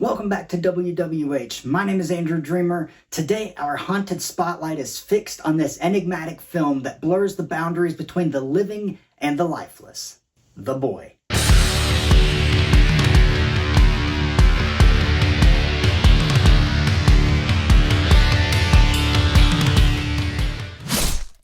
Welcome back to WWH. My name is Andrew Dreamer. Today, our haunted spotlight is fixed on this enigmatic film that blurs the boundaries between the living and the lifeless. The Boy.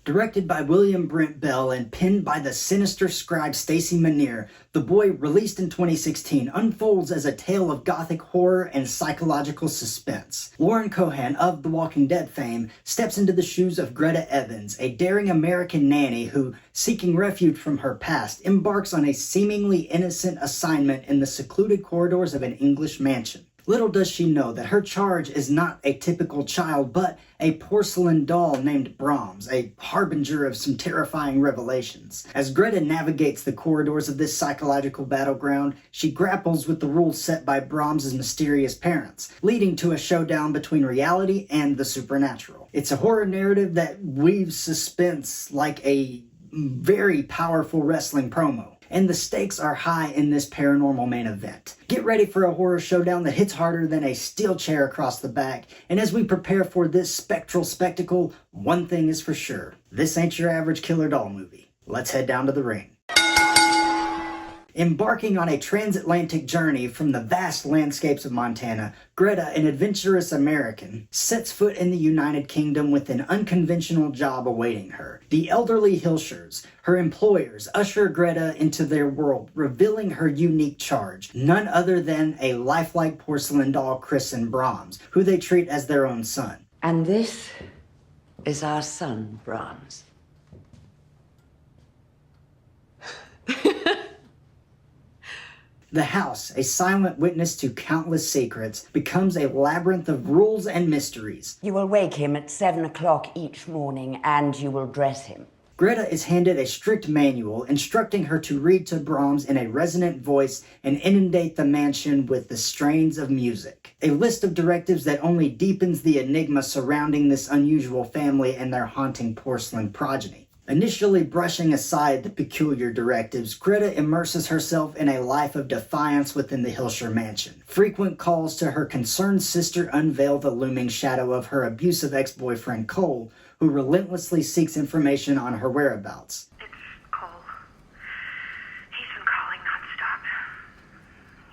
Directed by William Brent Bell and penned by the sinister scribe Stacy Manier, The Boy, released in 2016, unfolds as a tale of gothic horror and psychological suspense. Lauren Cohan, of The Walking Dead fame, steps into the shoes of Greta Evans, a daring American nanny who, seeking refuge from her past, embarks on a seemingly innocent assignment in the secluded corridors of an English mansion. Little does she know that her charge is not a typical child, but a porcelain doll named Brahms, a harbinger of some terrifying revelations. As Greta navigates the corridors of this psychological battleground, she grapples with the rules set by Brahms' mysterious parents, leading to a showdown between reality and the supernatural. It's a horror narrative that weaves suspense like a very powerful wrestling promo. And the stakes are high in this paranormal main event. Get ready for a horror showdown that hits harder than a steel chair across the back. And as we prepare for this spectral spectacle, one thing is for sure. This ain't your average killer doll movie. Let's head down to the ring. Embarking on a transatlantic journey from the vast landscapes of Montana, Greta, an adventurous American, sets foot in the United Kingdom with an unconventional job awaiting her. The elderly Hilshers, her employers, usher Greta into their world, revealing her unique charge, none other than a lifelike porcelain doll christened Brahms, who they treat as their own son. And this is our son, Brahms. The house, a silent witness to countless secrets, becomes a labyrinth of rules and mysteries. You will wake him at 7 o'clock each morning, and you will dress him. Greta is handed a strict manual instructing her to read to Brahms in a resonant voice and inundate the mansion with the strains of music. A list of directives that only deepens the enigma surrounding this unusual family and their haunting porcelain progeny. Initially brushing aside the peculiar directives, Greta immerses herself in a life of defiance within the Hilsher mansion. Frequent calls to her concerned sister unveil the looming shadow of her abusive ex-boyfriend Cole, who relentlessly seeks information on her whereabouts. It's Cole. He's been calling nonstop.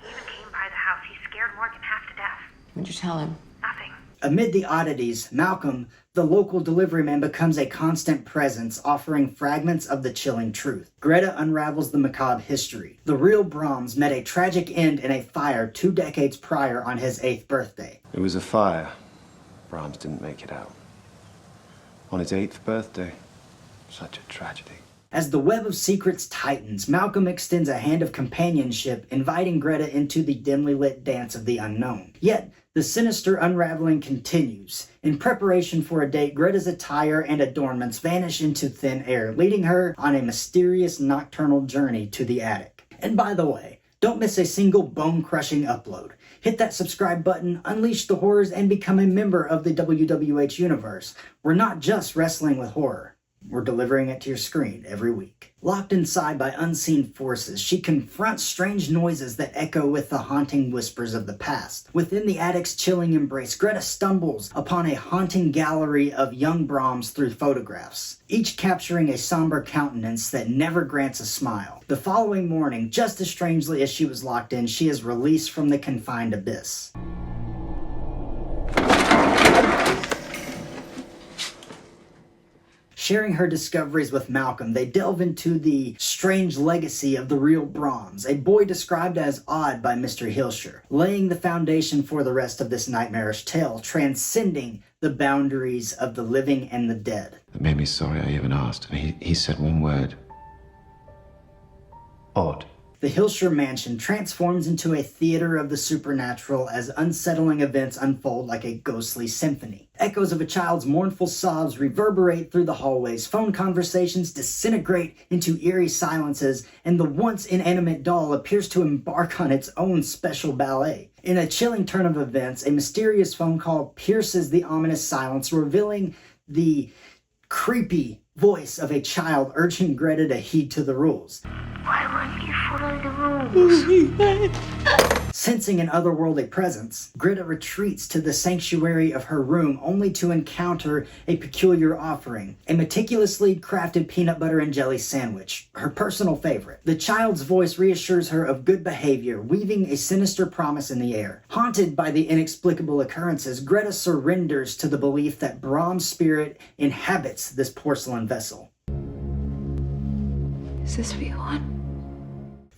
He even came by the house. He scared Morgan half to death. What'd you tell him? Nothing. Amid the oddities, Malcolm, the local delivery man, becomes a constant presence, offering fragments of the chilling truth. Greta unravels the macabre history. The real Brahms met a tragic end in a fire 2 decades prior on his 8th birthday. It was a fire. Brahms didn't make it out. On his 8th birthday. Such a tragedy. As the web of secrets tightens, Malcolm extends a hand of companionship, inviting Greta into the dimly lit dance of the unknown. Yet, the sinister unraveling continues. In preparation for a date, Greta's attire and adornments vanish into thin air, leading her on a mysterious nocturnal journey to the attic. And by the way, don't miss a single bone-crushing upload. Hit that subscribe button, unleash the horrors, and become a member of the WWH Universe. We're not just wrestling with horror. We're delivering it to your screen every week. Locked inside by unseen forces, she confronts strange noises that echo with the haunting whispers of the past. Within the attic's chilling embrace, Greta stumbles upon a haunting gallery of young Brahms through photographs, each capturing a somber countenance that never grants a smile. The following morning, just as strangely as she was locked in, she is released from the confined abyss. Sharing her discoveries with Malcolm, they delve into the strange legacy of the real Brahms, a boy described as odd by Mr. Hilsher, laying the foundation for the rest of this nightmarish tale, transcending the boundaries of the living and the dead. It made me sorry I even asked. He said one word. Odd. The Hilsher mansion transforms into a theater of the supernatural as unsettling events unfold like a ghostly symphony. Echoes of a child's mournful sobs reverberate through the hallways, phone conversations disintegrate into eerie silences, and the once inanimate doll appears to embark on its own special ballet. In a chilling turn of events, a mysterious phone call pierces the ominous silence, revealing the creepy voice of a child urging Greta to heed to the rules. Why weren't you following the rules? Sensing an otherworldly presence, Greta retreats to the sanctuary of her room only to encounter a peculiar offering, a meticulously crafted peanut butter and jelly sandwich, her personal favorite. The child's voice reassures her of good behavior, weaving a sinister promise in the air. Haunted by the inexplicable occurrences, Greta surrenders to the belief that Brahms' spirit inhabits this porcelain vessel. Is this what you want?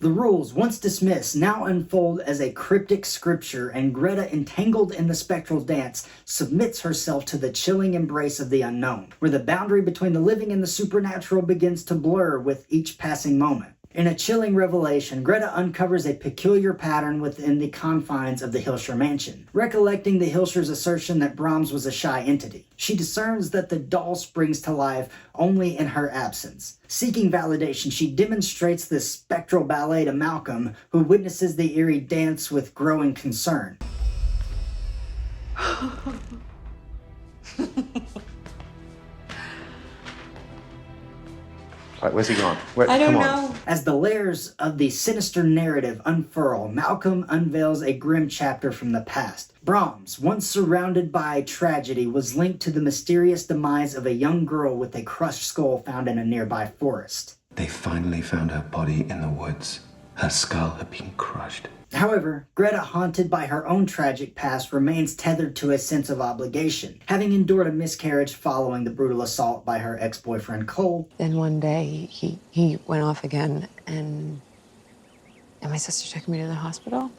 The rules, once dismissed, now unfold as a cryptic scripture, and Greta, entangled in the spectral dance, submits herself to the chilling embrace of the unknown, where the boundary between the living and the supernatural begins to blur with each passing moment. In a chilling revelation, Greta uncovers a peculiar pattern within the confines of the Hilscher mansion. Recollecting the Hilscher's assertion that Brahms was a shy entity, she discerns that the doll springs to life only in her absence. Seeking validation, she demonstrates this spectral ballet to Malcolm, who witnesses the eerie dance with growing concern. Right, where's he gone? I don't come on. know. As the layers of the sinister narrative unfurl, Malcolm unveils a grim chapter from the past. Brahms, once surrounded by tragedy, was linked to the mysterious demise of a young girl with a crushed skull found in a nearby forest. They finally found her body in the woods. Her skull had been crushed. However, Greta, haunted by her own tragic past, remains tethered to a sense of obligation, having endured a miscarriage following the brutal assault by her ex-boyfriend Cole. Then one day, he went off again, and my sister took me to the hospital.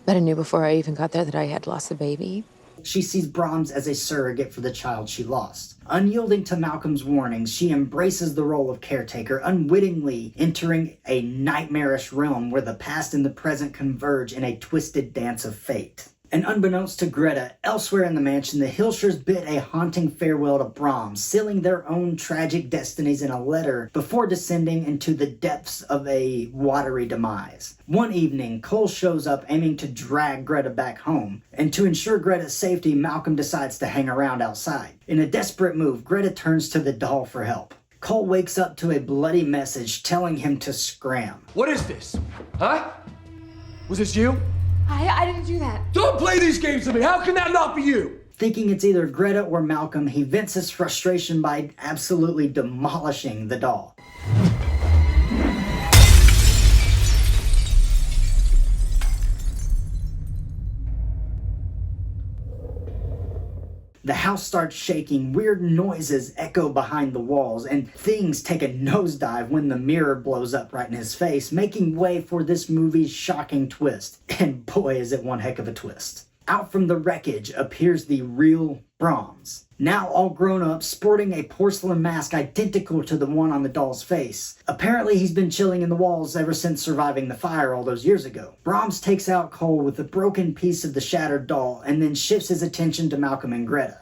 But I knew before I even got there that I had lost the baby. She sees Brahms as a surrogate for the child she lost. Unyielding to Malcolm's warnings, she embraces the role of caretaker, unwittingly entering a nightmarish realm where the past and the present converge in a twisted dance of fate. And unbeknownst to Greta, elsewhere in the mansion, the Hilschers bid a haunting farewell to Brahms, sealing their own tragic destinies in a letter before descending into the depths of a watery demise. One evening, Cole shows up aiming to drag Greta back home, and to ensure Greta's safety, Malcolm decides to hang around outside. In a desperate move, Greta turns to the doll for help. Cole wakes up to a bloody message telling him to scram. What is this? Huh? Was this you? I didn't do that. Don't play these games with me! How can that not be you? Thinking it's either Greta or Malcolm, he vents his frustration by absolutely demolishing the doll. The house starts shaking, weird noises echo behind the walls, and things take a nosedive when the mirror blows up right in his face, making way for this movie's shocking twist. And boy, is it one heck of a twist. Out from the wreckage appears the real Brahms. Now all grown up, sporting a porcelain mask identical to the one on the doll's face. Apparently he's been chilling in the walls ever since surviving the fire all those years ago. Brahms takes out Cole with a broken piece of the shattered doll and then shifts his attention to Malcolm and Greta.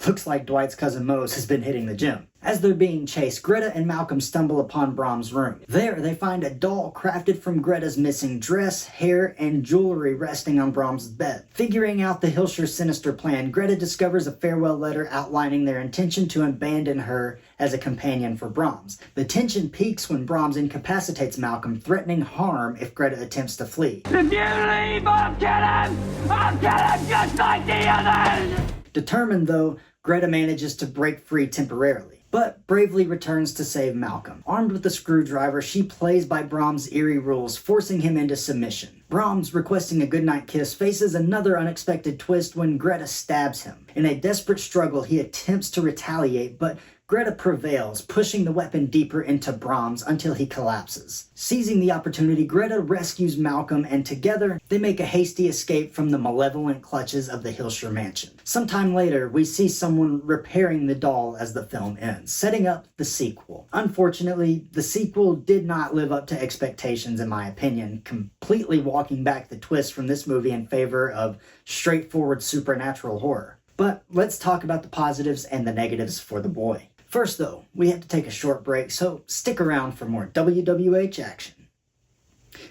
Looks like Dwight's cousin Mose has been hitting the gym. As they're being chased, Greta and Malcolm stumble upon Brahms' room. There, they find a doll crafted from Greta's missing dress, hair, and jewelry resting on Brahms' bed. Figuring out the Hilscher's sinister plan, Greta discovers a farewell letter outlining their intention to abandon her as a companion for Brahms. The tension peaks when Brahms incapacitates Malcolm, threatening harm if Greta attempts to flee. If you leave, I'll kill him! I'll kill him just like the others! Determined, though, Greta manages to break free temporarily, but bravely returns to save Malcolm. Armed with a screwdriver, she plays by Brahms' eerie rules, forcing him into submission. Brahms, requesting a goodnight kiss, faces another unexpected twist when Greta stabs him. In a desperate struggle, he attempts to retaliate, but Greta prevails, pushing the weapon deeper into Brahms until he collapses. Seizing the opportunity, Greta rescues Malcolm, and together they make a hasty escape from the malevolent clutches of the Hilscher mansion. Sometime later, we see someone repairing the doll as the film ends, setting up the sequel. Unfortunately, the sequel did not live up to expectations in my opinion, completely walking back the twist from this movie in favor of straightforward supernatural horror. But let's talk about the positives and the negatives for the boy. First though, we have to take a short break, so stick around for more WWH action.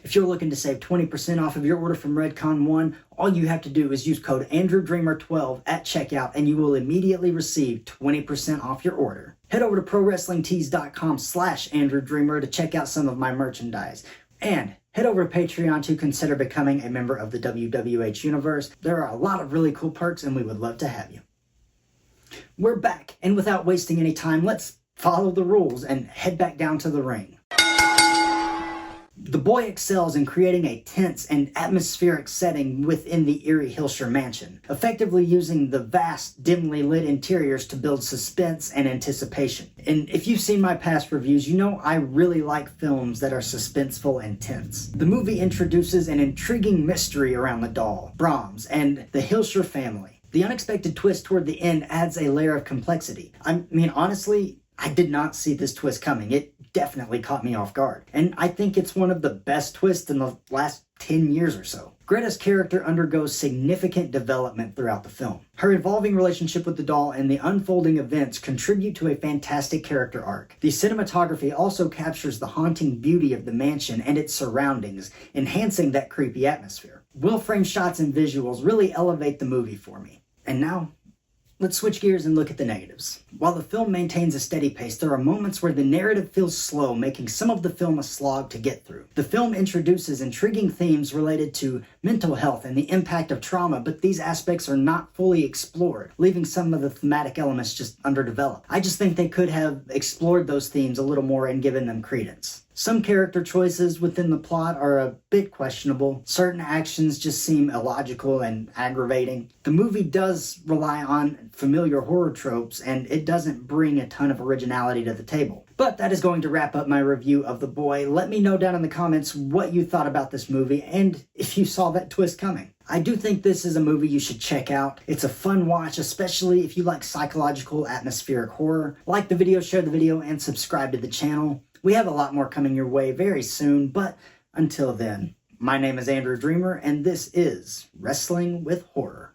If you're looking to save 20% off of your order from Redcon 1, all you have to do is use code AndrewDreamer12 at checkout and you will immediately receive 20% off your order. Head over to prowrestlingtees.com/AndrewDreamer to check out some of my merchandise. And head over to Patreon to consider becoming a member of the WWH Universe. There are a lot of really cool perks and we would love to have you. We're back, and without wasting any time, let's follow the rules and head back down to the ring. The boy excels in creating a tense and atmospheric setting within the eerie Hilshire mansion, effectively using the vast, dimly lit interiors to build suspense and anticipation. And if you've seen my past reviews, you know I really like films that are suspenseful and tense. The movie introduces an intriguing mystery around the doll, Brahms, and the Hilshire family. The unexpected twist toward the end adds a layer of complexity. I mean, honestly, I did not see this twist coming. It definitely caught me off guard. And I think it's one of the best twists in the last 10 years or so. Greta's character undergoes significant development throughout the film. Her evolving relationship with the doll and the unfolding events contribute to a fantastic character arc. The cinematography also captures the haunting beauty of the mansion and its surroundings, enhancing that creepy atmosphere. Well-framed shots and visuals really elevate the movie for me. And now, let's switch gears and look at the negatives. While the film maintains a steady pace, there are moments where the narrative feels slow, making some of the film a slog to get through. The film introduces intriguing themes related to mental health and the impact of trauma, but these aspects are not fully explored, leaving some of the thematic elements just underdeveloped. I just think they could have explored those themes a little more and given them credence. Some character choices within the plot are a bit questionable. Certain actions just seem illogical and aggravating. The movie does rely on familiar horror tropes, and it doesn't bring a ton of originality to the table. But that is going to wrap up my review of The Boy. Let me know down in the comments what you thought about this movie, and if you saw that twist coming. I do think this is a movie you should check out. It's a fun watch, especially if you like psychological, atmospheric horror. Like the video, share the video, and subscribe to the channel. We have a lot more coming your way very soon, but until then, my name is Andrew Dreamer, and this is Wrestling with Horror.